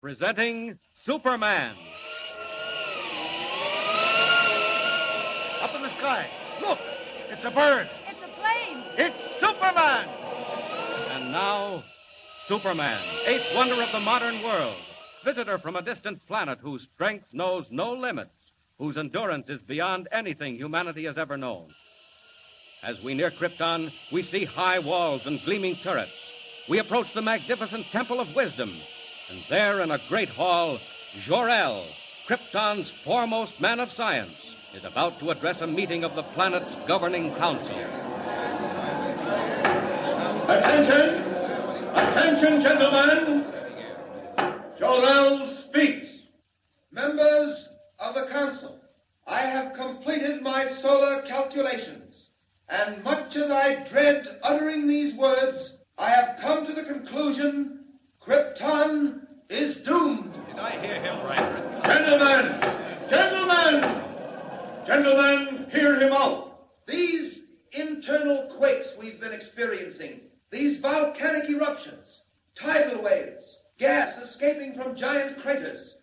Presenting Superman. Up in the sky. Look! It's a bird. It's a plane. It's Superman! And now, Superman, eighth wonder of the modern world. Visitor from a distant planet whose strength knows no limits, whose endurance is beyond anything humanity has ever known. As we near Krypton, we see high walls and gleaming turrets. We approach the magnificent Temple of Wisdom. And there in a great hall, Jor-El, Krypton's foremost man of science, is about to address a meeting of the planet's governing council. Attention! Attention, gentlemen! Jor-El speaks. Members of the council, I have completed my solar calculations, and much as I dread uttering these words, I have come to the conclusion Krypton is doomed. Did I hear him right? Gentlemen, hear him out. These internal quakes we've been experiencing, these volcanic eruptions, tidal waves, gas escaping from giant craters,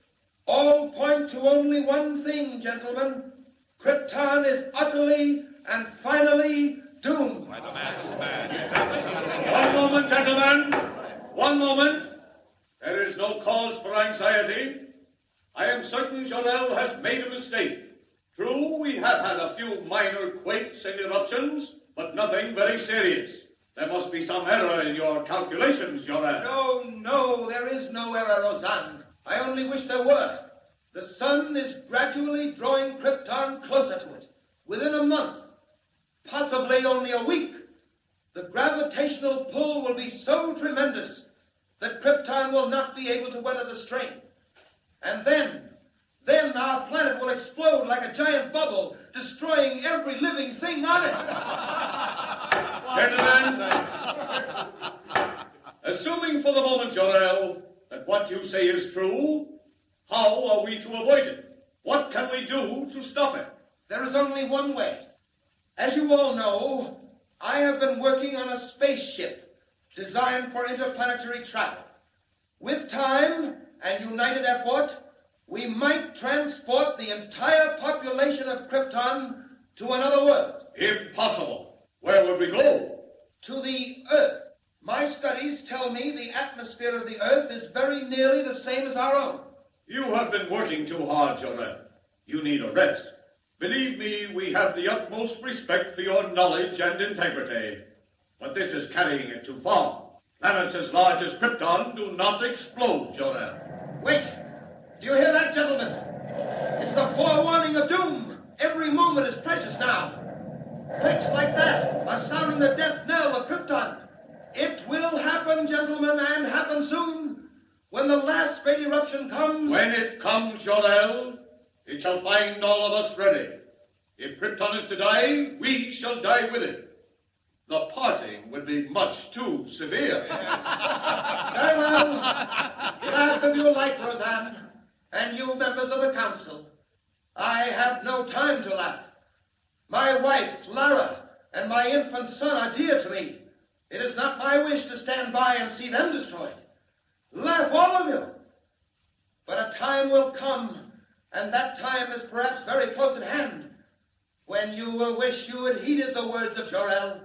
all point to only one thing, gentlemen. Krypton is utterly and finally doomed. Why, the man is mad. He's absolutely... One moment, gentlemen. One moment. There is no cause for anxiety. I am certain Jor-El has made a mistake. True, we have had a few minor quakes and eruptions, but nothing very serious. There must be some error in your calculations, Jor-El. No, there is no error, Roseanne. I only wish there were. The sun is gradually drawing Krypton closer to it. Within a month, possibly only a week, the gravitational pull will be so tremendous that Krypton will not be able to weather the strain. And then our planet will explode like a giant bubble, destroying every living thing on it. Gentlemen, assuming for the moment, Jor-El, that what you say is true, how are we to avoid it? What can we do to stop it? There is only one way. As you all know, I have been working on a spaceship designed for interplanetary travel. With time and united effort, we might transport the entire population of Krypton to another world. Impossible. Where would we go? To the Earth. My studies tell me the atmosphere of the Earth is very nearly the same as our own. You have been working too hard, Jor-El. You need a rest. Believe me, we have the utmost respect for your knowledge and integrity. But this is carrying it too far. Planets as large as Krypton do not explode, Jor-El. Wait! Do you hear that, gentlemen? It's the forewarning of doom. Every moment is precious now. Quakes like that are sounding the death knell of Krypton. It will happen, gentlemen, and happen soon. When the last great eruption comes... When it comes, Jor-El, it shall find all of us ready. If Krypton is to die, we shall die with it. The parting would be much too severe. Very well. Laugh if you like, Roseanne, and you members of the council. I have no time to laugh. My wife, Lara, and my infant son are dear to me. It is not my wish to stand by and see them destroyed. Laugh, all of you. But a time will come, and that time is perhaps very close at hand, when you will wish you had heeded the words of Jor-El.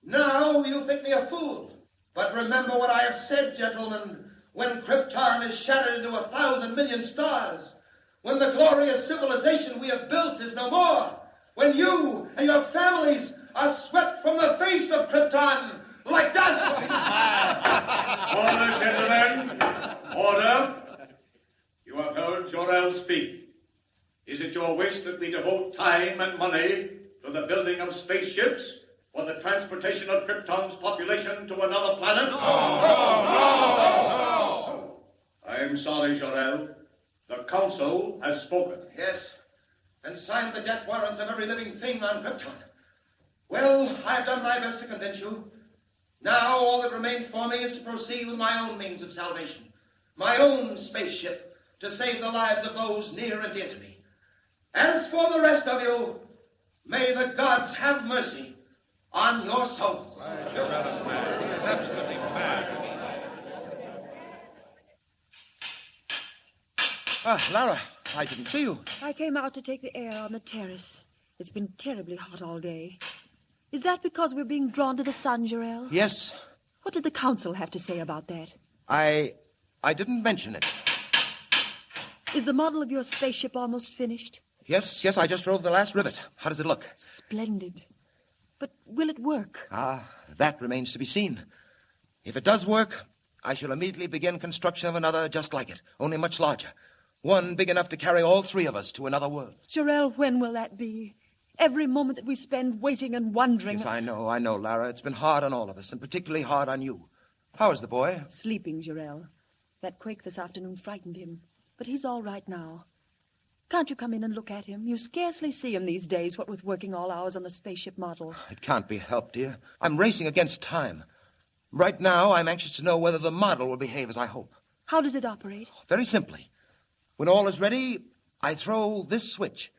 Now you think me a fool. But remember what I have said, gentlemen. When Krypton is shattered into 1,000 million stars, when the glorious civilization we have built is no more, when you and your families are swept from the face of Krypton like dust. Order, gentlemen. Order. You have heard Jor-El speak. Is it your wish that we devote time and money to the building of spaceships for the transportation of Krypton's population to another planet? No! I'm sorry, Jor-El. The council has spoken. Yes, and signed the death warrants of every living thing on Krypton. Well, I've done my best to convince you. Now all that remains for me is to proceed with my own means of salvation, my own spaceship, to save the lives of those near and dear to me. As for the rest of you, may the gods have mercy on your souls. Jor-El is mad. He is absolutely mad. Lara, I didn't see you. I came out to take the air on the terrace. It's been terribly hot all day. Is that because we're being drawn to the sun, Jor-El? Yes. What did the council have to say about that? I didn't mention it. Is the model of your spaceship almost finished? Yes, I just drove the last rivet. How does it look? Splendid. But will it work? That remains to be seen. If it does work, I shall immediately begin construction of another just like it, only much larger. One big enough to carry all three of us to another world. Jor-El, when will that be? Every moment that we spend waiting and wondering... Yes, I know, Lara. It's been hard on all of us, and particularly hard on you. How is the boy? Sleeping, Jor-El. That quake this afternoon frightened him. But he's all right now. Can't you come in and look at him? You scarcely see him these days, what with working all hours on the spaceship model. It can't be helped, dear. I'm racing against time. Right now, I'm anxious to know whether the model will behave as I hope. How does it operate? Very simply. When all is ready, I throw this switch.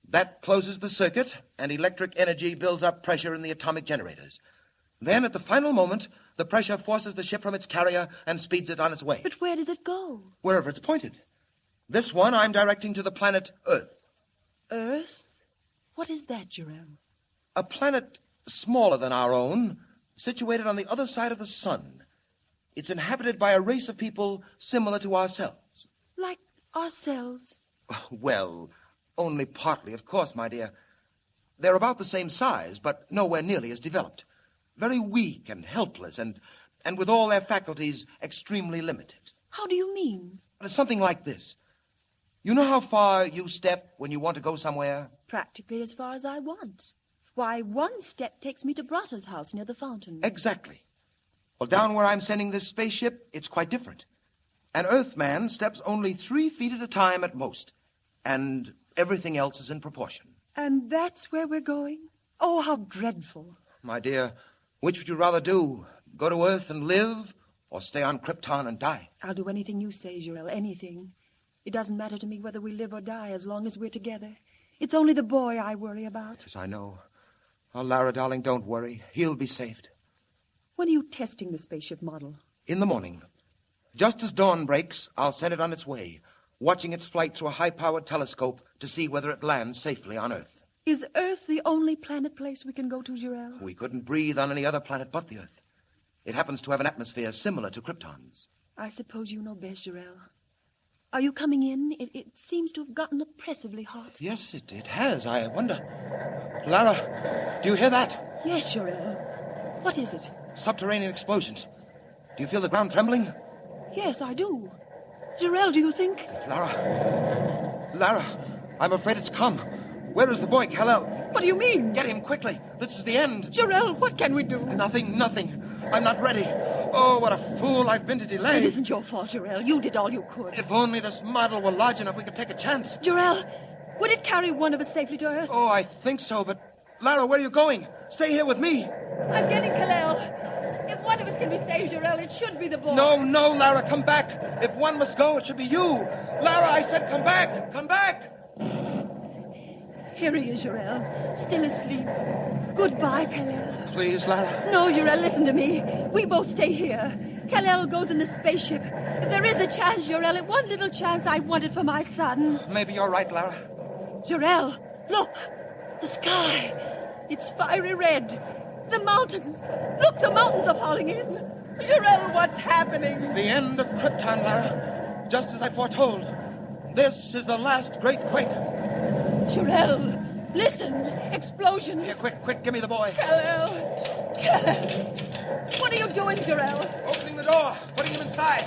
That closes the circuit, and electric energy builds up pressure in the atomic generators. Then, at the final moment, the pressure forces the ship from its carrier and speeds it on its way. But where does it go? Wherever it's pointed. This one I'm directing to the planet Earth. Earth? What is that, Jor-El? A planet smaller than our own, situated on the other side of the sun. It's inhabited by a race of people similar to ourselves. Like ourselves? Well, only partly, of course, my dear. They're about the same size, but nowhere nearly as developed. Very weak and helpless, and with all their faculties extremely limited. How do you mean? It's something like this. You know how far you step when you want to go somewhere? Practically as far as I want. Why, one step takes me to Brata's house near the fountain. Exactly. Well, down where I'm sending this spaceship, it's quite different. An Earthman steps only 3 feet at a time at most, and everything else is in proportion. And that's where we're going? Oh, how dreadful. My dear, which would you rather do? Go to Earth and live, or stay on Krypton and die? I'll do anything you say, Jor-El, anything. It doesn't matter to me whether we live or die as long as we're together. It's only the boy I worry about. Yes, I know. Oh, Lara, darling, don't worry. He'll be saved. When are you testing the spaceship model? In the morning. Just as dawn breaks, I'll send it on its way, watching its flight through a high-powered telescope to see whether it lands safely on Earth. Is Earth the only planet place we can go to, Jor-El? We couldn't breathe on any other planet but the Earth. It happens to have an atmosphere similar to Krypton's. I suppose you know best, Jor-El. Are you coming in? It seems to have gotten oppressively hot. Yes, it has. I wonder. Lara, do you hear that? Yes, Jor-El. What is it? Subterranean explosions. Do you feel the ground trembling? Yes, I do. Jor-El, do you think... Lara, I'm afraid it's come. Where is the boy, Kal-El? What do you mean? Get him quickly. This is the end. Jor-El, what can we do? Nothing. I'm not ready. Oh, what a fool I've been to delay. It isn't your fault, Jor-El. You did all you could. If only this model were large enough, we could take a chance. Jor-El, would it carry one of us safely to Earth? Oh, I think so, but... Lara, where are you going? Stay here with me. I'm getting Kal-El. If one of us can be saved, Jor-El, it should be the boy. No, Lara, come back. If one must go, it should be you. Lara, I said come back. Come back. Here he is, Jor-El, still asleep. Goodbye, Kal-El. Please, Lara. No, Jor-El, listen to me. We both stay here. Kal-El goes in the spaceship. If there is a chance, Jor-El, one little chance, I want it for my son. Maybe you're right, Lara. Jor-El, look. The sky. It's fiery red. The mountains. Look, the mountains are falling in. Jor-El, what's happening? The end of Krypton, Lara. Just as I foretold. This is the last great quake. Jor-El, listen. Explosions. Here, quick, give me the boy. Kal-El. What are you doing, Jor-El? Opening the door, putting him inside.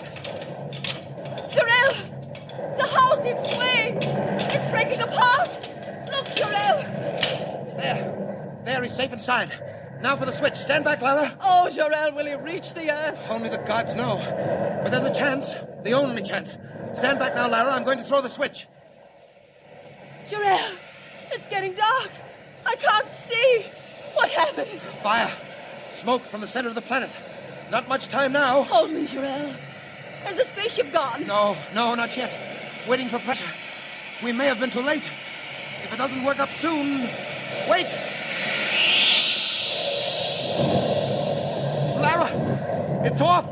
Jor-El! The house, it's swaying. It's breaking apart. Look, Jor-El. There, he's safe inside. Now for the switch. Stand back, Lara. Oh, Jor-El, will he reach the Earth? Only the gods know. But there's a chance. The only chance. Stand back now, Lara. I'm going to throw the switch. Jor-El, it's getting dark. I can't see. What happened? Fire. Smoke from the center of the planet. Not much time now. Hold me, Jor-El. Has the spaceship gone? No, not yet. Waiting for pressure. We may have been too late. If it doesn't work up soon... Wait! Lara! It's off!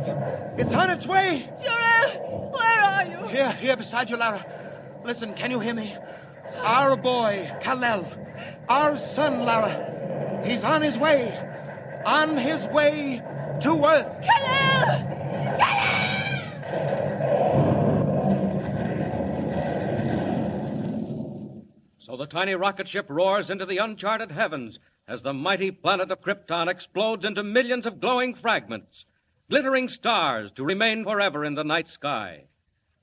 It's on its way! Jor-El, where are you? Here beside you, Lara. Listen, can you hear me? Our boy, Kal-El. Our son, Lara. He's on his way. On his way to Earth. Kal-El! So the tiny rocket ship roars into the uncharted heavens as the mighty planet of Krypton explodes into millions of glowing fragments, glittering stars to remain forever in the night sky.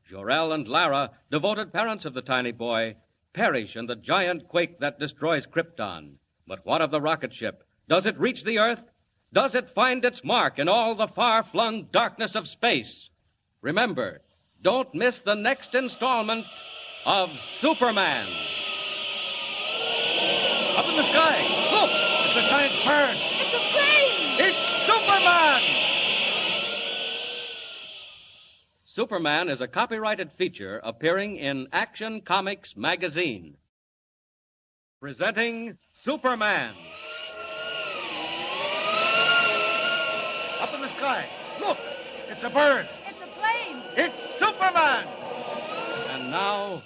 Jor-El and Lara, devoted parents of the tiny boy, perish in the giant quake that destroys Krypton. But what of the rocket ship? Does it reach the Earth? Does it find its mark in all the far-flung darkness of space? Remember, don't miss the next installment of Superman. Up in the sky, look! It's a giant bird! It's a plane! It's Superman! Superman is a copyrighted feature appearing in Action Comics magazine. Presenting Superman. Up in the sky, look! It's a bird! It's a plane! It's Superman! And now,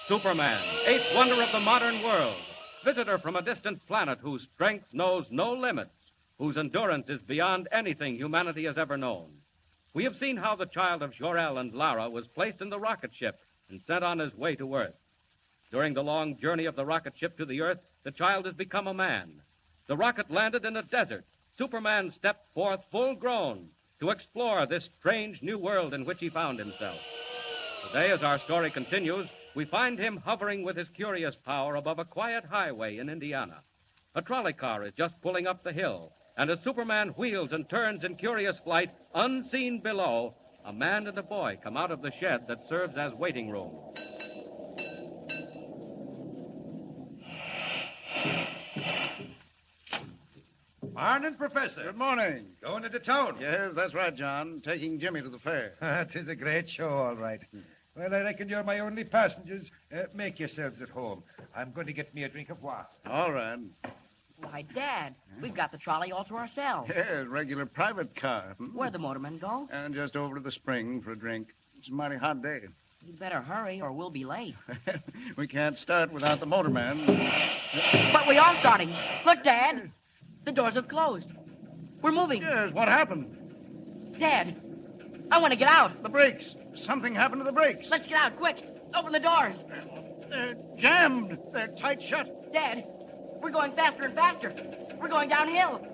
Superman, eighth wonder of the modern world. Visitor from a distant planet whose strength knows no limits, whose endurance is beyond anything humanity has ever known. We have seen how the child of Jor-El and Lara was placed in the rocket ship and sent on his way to Earth. During the long journey of the rocket ship to the Earth, the child has become a man. The rocket landed in a desert. Superman stepped forth full grown to explore this strange new world in which he found himself. Today, as our story continues, we find him hovering with his curious power above a quiet highway in Indiana. A trolley car is just pulling up the hill, and as Superman wheels and turns in curious flight, unseen below, a man and a boy come out of the shed that serves as waiting room. Morning, Professor. Good morning. Going into town? Yes, that's right, John. Taking Jimmy to the fair. It is a great show, all right. Well, I reckon you're my only passengers. Make yourselves at home. I'm going to get me a drink of water. All right. Why, Dad, we've got the trolley all to ourselves. Yes, regular private car. Where'd the motormen go? And just over to the spring for a drink. It's a mighty hot day. You better hurry or we'll be late. We can't start without the motorman. But we are starting. Look, Dad. The doors have closed. We're moving. Yes, what happened? Dad, I want to get out. The brakes. Something happened to the brakes. Let's get out, quick. Open the doors. They're jammed. They're tight shut. Dad, we're going faster and faster. We're going downhill.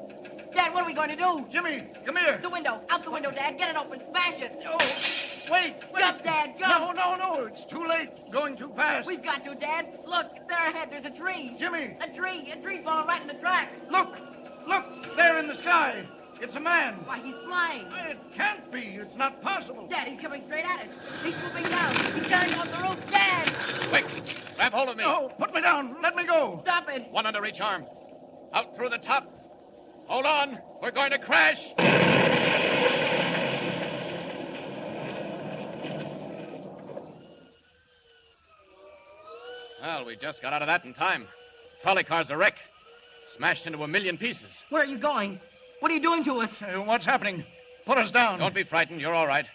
Dad, what are we going to do? Jimmy, come here. The window. Out the window, Dad. Get it open. Smash it. Oh, wait. Jump, Dad, jump. No. It's too late. Going too fast. We've got to, Dad. Look, there ahead, there's a tree. Jimmy. A tree. A tree's falling right in the tracks. Look, there in the sky. It's a man. Why, he's flying. It can't be. It's not possible. Dad, he's coming straight at us. He's swooping down. He's staring off the roof. Dad! Quick, grab hold of me. No, put me down. Let me go. Stop it. One under each arm. Out through the top. Hold on. We're going to crash. Well, we just got out of that in time. Trolley car's a wreck. Smashed into a million pieces. Where are you going? What are you doing to us? What's happening? Put us down. Don't be frightened. You're all right.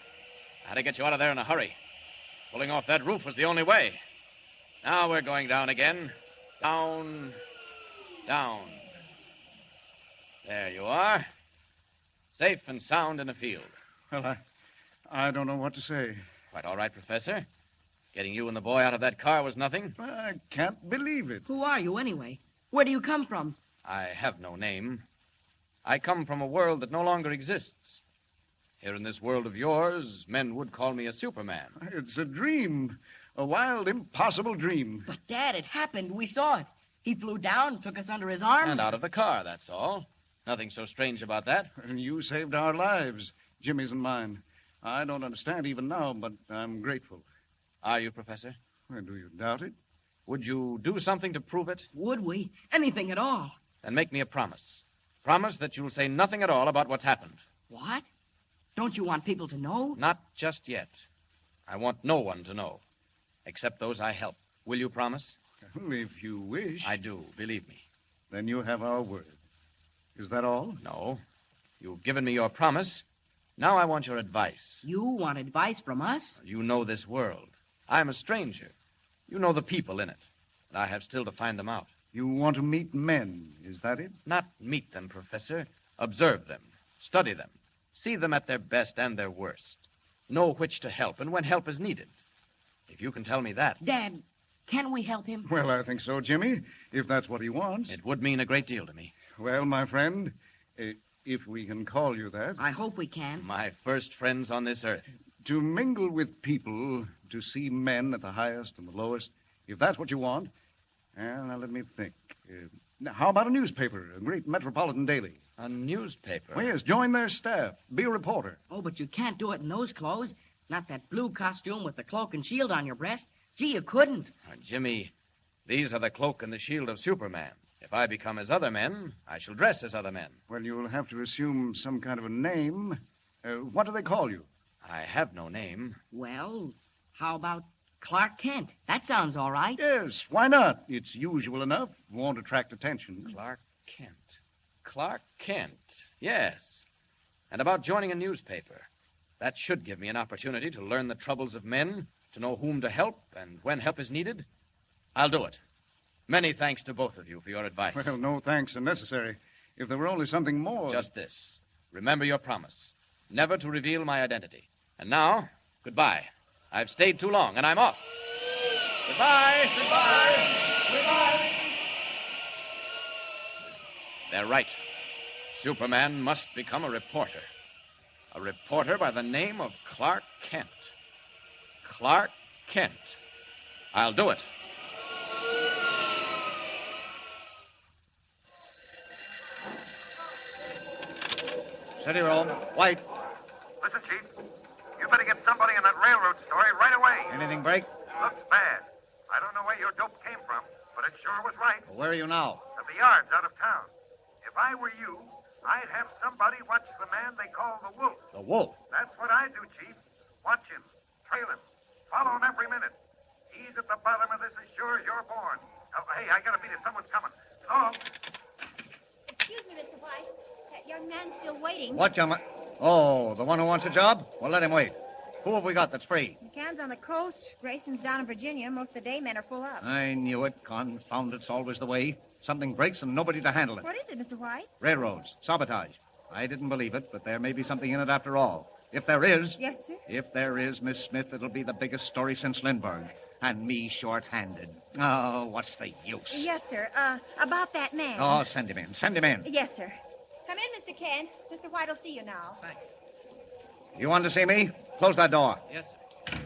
I had to get you out of there in a hurry. Pulling off that roof was the only way. Now we're going down again. Down. There you are. Safe and sound in the field. Well, I don't know what to say. Quite all right, Professor. Getting you and the boy out of that car was nothing. I can't believe it. Who are you, anyway? Where do you come from? I have no name. I come from a world that no longer exists. Here in this world of yours, men would call me a Superman. It's a dream. A wild, impossible dream. But, Dad, it happened. We saw it. He flew down, took us under his arms. And out of the car, that's all. Nothing so strange about that. And you saved our lives, Jimmy's and mine. I don't understand even now, but I'm grateful. Are you, Professor? Well, do you doubt it? Would you do something to prove it? Would we? Anything at all. Then make me a promise. Promise that you'll say nothing at all about what's happened. What? Don't you want people to know? Not just yet. I want no one to know, except those I help. Will you promise? Well, if you wish. I do, believe me. Then you have our word. Is that all? No. You've given me your promise. Now I want your advice. You want advice from us? You know this world. I'm a stranger. You know the people in it, and I have still to find them out. You want to meet men, is that it? Not meet them, Professor. Observe them. Study them. See them at their best and their worst. Know which to help and when help is needed. If you can tell me that... Dad, can we help him? Well, I think so, Jimmy, if that's what he wants. It would mean a great deal to me. Well, my friend, if we can call you that. I hope we can. My first friends on this earth. To mingle with people, to see men at the highest and the lowest, if that's what you want. Now, let me think. Now, how about a newspaper, a great metropolitan daily? A newspaper? Well, yes, join their staff. Be a reporter. Oh, but you can't do it in those clothes. Not that blue costume with the cloak and shield on your breast. Gee, you couldn't. Jimmy, these are the cloak and the shield of Superman. If I become as other men, I shall dress as other men. Well, you'll have to assume some kind of a name. What do they call you? I have no name. Well, how about Clark Kent? That sounds all right. Yes, why not? It's usual enough. Won't attract attention. Clark Kent. Clark Kent. Yes. And about joining a newspaper. That should give me an opportunity to learn the troubles of men, to know whom to help, and when help is needed. I'll do it. Many thanks to both of you for your advice. Well, no thanks are necessary. If there were only something more... Just this. Remember your promise. Never to reveal my identity. And now, goodbye. I've stayed too long, and I'm off. Goodbye. Goodbye. Goodbye. They're right. Superman must become a reporter. A reporter by the name of Clark Kent. Clark Kent. I'll do it. Steady, Rome. White. Listen, Chief. You better get somebody in that railroad story right away. Anything break? Looks bad. I don't know where your dope came from, but it sure was right. Well, where are you now? At the yards out of town. If I were you, I'd have somebody watch the man they call the Wolf. The Wolf? That's what I do, Chief. Watch him. Trail him. Follow him every minute. He's at the bottom of this as sure as you're born. Oh, hey, I gotta beat it. Someone's coming. So... Excuse me, Mr. White. That young man's still waiting. What young man? Oh, the one who wants a job? Well, let him wait. Who have we got that's free? McCann's on the coast. Grayson's down in Virginia. Most of the day men are full up. I knew it. Confound it's always the way. Something breaks and nobody to handle it. What is it, Mr. White? Railroads. Sabotage. I didn't believe it, but there may be something in it after all. If there is... Yes, sir? If there is, Miss Smith, it'll be the biggest story since Lindbergh. And me short-handed. Oh, what's the use? Yes, sir. About that man. Oh, send him in. Send him in. Yes, sir. Come in, Mr. Kent. Mr. White will see you now. Thanks. You want to see me? Close that door. Yes, sir.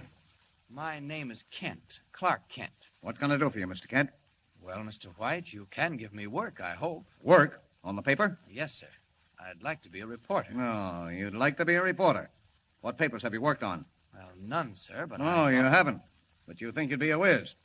My name is Kent. Clark Kent. What can I do for you, Mr. Kent? Well, Mr. White, you can give me work, I hope. Work? On the paper? Yes, sir. I'd like to be a reporter. Oh, you'd like to be a reporter. What papers have you worked on? Well, none, sir, but Oh, you haven't. But you think you'd be a whiz.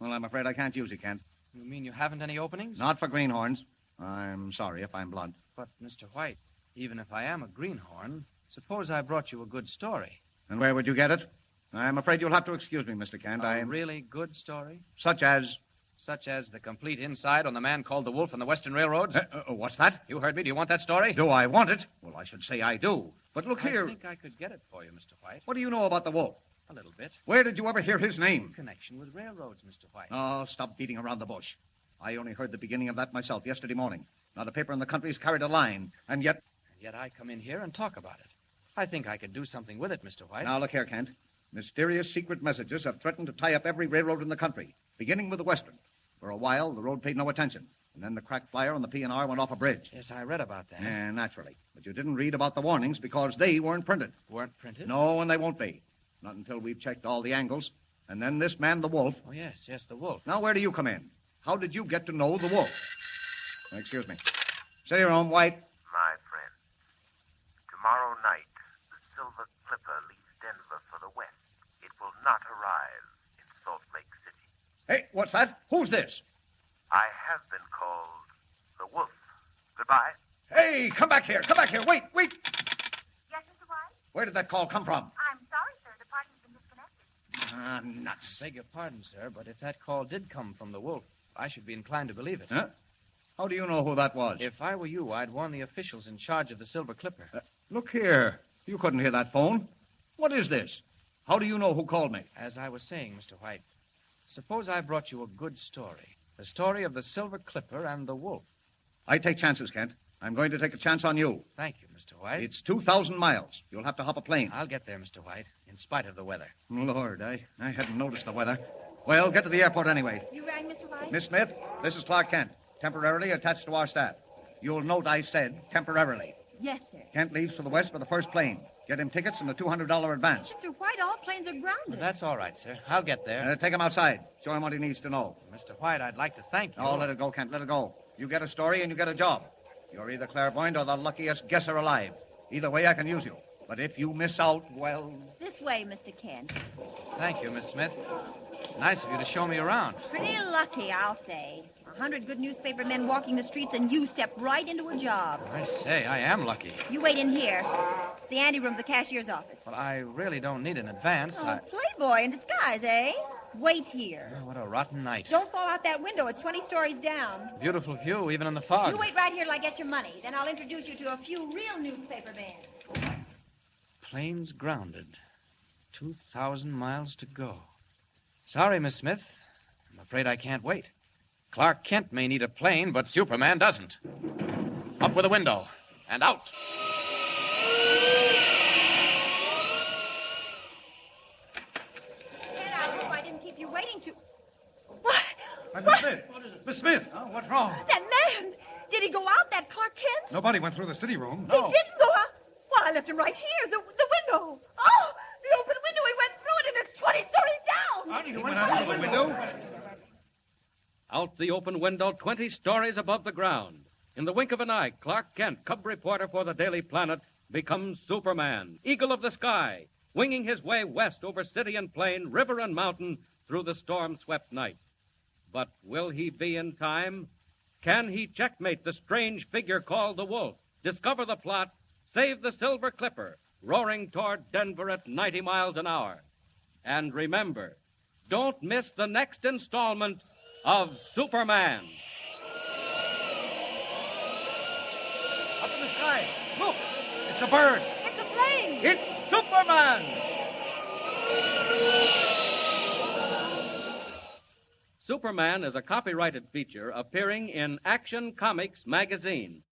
Well, I'm afraid I can't use you, Kent. You mean you haven't any openings? Not for greenhorns. I'm sorry if I'm blunt. But, Mr. White, even if I am a greenhorn, suppose I brought you a good story. And where would you get it? I'm afraid you'll have to excuse me, Mr. Kent. A really good story? Such as? Such as the complete inside on the man called the Wolf on the Western Railroads. What's that? You heard me. Do you want that story? Do I want it? Well, I should say I do. But look here. I think I could get it for you, Mr. White. What do you know about the Wolf? A little bit. Where did you ever hear his name? In connection with railroads, Mr. White. Oh, stop beating around the bush. I only heard the beginning of that myself yesterday morning. Not a paper in the country's carried a line, and yet... And yet I come in here and talk about it. I think I could do something with it, Mr. White. Now, look here, Kent. Mysterious secret messages have threatened to tie up every railroad in the country, beginning with the Western. For a while, the road paid no attention, and then the crack flyer on the P&R went off a bridge. Yes, I read about that. Yeah, naturally. But you didn't read about the warnings because they weren't printed. Weren't printed? No, and they won't be. Not until we've checked all the angles. And then this man, the Wolf. Oh, yes, the Wolf. Now, where do you come in? How did you get to know the Wolf? Excuse me. Say your own, White. My friend, tomorrow night, the Silver Clipper leaves Denver for the west. It will not arrive in Salt Lake City. Hey, what's that? Who's this? I have been called the Wolf. Goodbye. Hey, come back here. Come back here. Wait. Yes, Mr. White? Where did that call come from? I'm sorry, sir. The party's been disconnected. Ah, nuts. Beg your pardon, sir, but if that call did come from the Wolf, I should be inclined to believe it. Huh? How do you know who that was? If I were you, I'd warn the officials in charge of the Silver Clipper. Look here. You couldn't hear that phone. What is this? How do you know who called me? As I was saying, Mr. White, Suppose I brought you a good story. The story of the Silver Clipper and the wolf. I take chances, Kent. I'm going to take a chance on you. Thank you, Mr. White. It's 2,000 miles. You'll have to hop a plane. I'll get there, Mr. White, in spite of the weather. Lord, I hadn't noticed the weather. Well, get to the airport anyway. You rang, Mr. White? Miss Smith, this is Clark Kent, temporarily attached to our staff. You'll note I said temporarily. Yes, sir. Kent leaves for the west by the first plane. Get him tickets and a $200 advance. Mr. White, all planes are grounded. That's all right, sir. I'll get there. Take him outside. Show him what he needs to know. Mr. White, I'd like to thank you. Oh, let it go, Kent. Let it go. You get a story and you get a job. You're either clairvoyant or the luckiest guesser alive. Either way, I can use you. But if you miss out, well... This way, Mr. Kent. Thank you, Miss Smith. It's nice of you to show me around. Pretty lucky, I'll say. 100 good newspaper men walking the streets, and you step right into a job. I say, I am lucky. You wait in here. It's the anteroom of the cashier's office. Well, I really don't need an advance. Oh, playboy in disguise, eh? Wait here. Oh, what a rotten night. Don't fall out that window. It's 20 stories down. Beautiful view, even in the fog. You wait right here till I get your money. Then I'll introduce you to a few real newspaper men. Planes grounded. 2,000 miles to go. Sorry, Miss Smith. I'm afraid I can't wait. Clark Kent may need a plane, but Superman doesn't. Up with the window. And out. Ted, I hope I didn't keep you waiting too... Miss Smith! Miss Smith! Oh, what's wrong? That man! Did he go out, that Clark Kent? Nobody went through the city room. He didn't go out. Well, I left him right here, the window. Oh, the open window. He went through it, and it's 20 stories down. He went out through the window? Out the open window, 20 stories above the ground. In the wink of an eye, Clark Kent, cub reporter for the Daily Planet, becomes Superman, eagle of the sky, winging his way west over city and plain, river and mountain, through the storm-swept night. But will he be in time? Can he checkmate the strange figure called the Wolf, discover the plot, save the Silver Clipper, roaring toward Denver at 90 miles an hour? And remember, don't miss the next installment of Superman. Up in the sky. Look! It's a bird. It's a plane. It's Superman! Superman is a copyrighted feature appearing in Action Comics magazine.